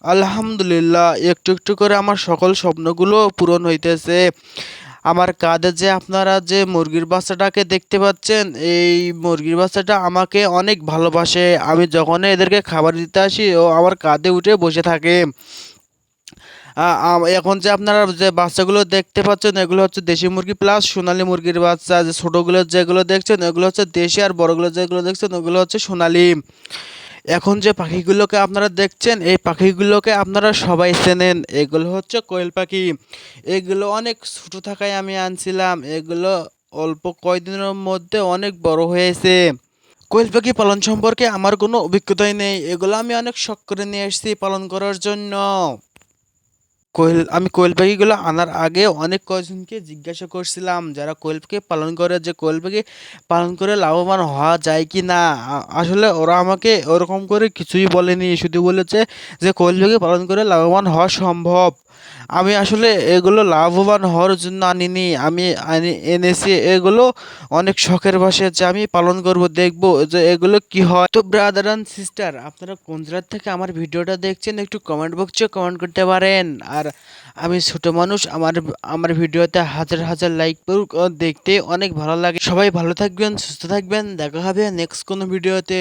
আলহামদুলিল্লাহ, একটু একটু করে আমার সকল স্বপ্নগুলো পূরণ হইতেছে। আমার কাঁধে যে আপনারা যে মুরগির বাচ্চাটাকে দেখতে পাচ্ছেন, এই মুরগির বাচ্চাটা আমাকে অনেক ভালোবাসে। আমি যখনই এদেরকে খাবার দিতে আসি ও আমার কাঁধে উঠে বসে থাকে। এখন যে আপনারা যে বাচ্চাগুলো দেখতে পাচ্ছেন এগুলো হচ্ছে দেশি মুরগি প্লাস সোনালী মুরগির বাচ্চা। যে ছোটোগুলো যেগুলো দেখছেন এগুলো হচ্ছে দেশি, আর বড়গুলো যেগুলো দেখছেন ওগুলো হচ্ছে সোনালী। এখন যে পাখিগুলোকে আপনারা দেখছেন এই পাখিগুলোকে আপনারা সবাই চেনেন, এগুলো হচ্ছে কোয়েল পাখি। এগুলো অনেক ছোট থাকায় আমি আনছিলাম, এগুলো অল্প কয়দিনের মধ্যে অনেক বড় হয়েছে। কোয়েল পাখি পালন সম্পর্কে আমার কোনো অভিজ্ঞতাই নেই, এগুলো আমি অনেক শখ করে নিয়ে এসেছি পালন করার জন্য। আমি কোয়েল পাখিগুলো আনার আগে অনেক কয়জনকে জিজ্ঞাসা করছিলাম যারা কোয়েল পাখি পালন করে, যে কোয়েল পাখি পালন করে লাভবান হওয়া যায় কি না। আসলে ওরা আমাকে ওরকম করে কিছুই বলেনি, শুধু বলেছে যে কোয়েল পাখি পালন করে লাভবান হওয়া সম্ভব। আমি আসলে এগুলো লাভবান হওয়ার জন্য আনিনি, আমি এনেছি এগুলো অনেক শখের বশে, যে আমি পালন করব, দেখব যে এগুলো কি হয়। তো ব্রাদার অ্যান্ড সিস্টার, আপনারা কোন জেলা থেকে আমার ভিডিওটা দেখছেন একটু কমেন্ট বক্সে কমেন্ট করতে পারেন। আর আমি ছোট মানুষ, আমার আমার ভিডিওতে হাজার হাজার লাইক পড়ুক, দেখতে অনেক ভালো লাগে। সবাই ভালো থাকবেন, সুস্থ থাকবেন, দেখা হবে নেক্সট কোনো ভিডিওতে।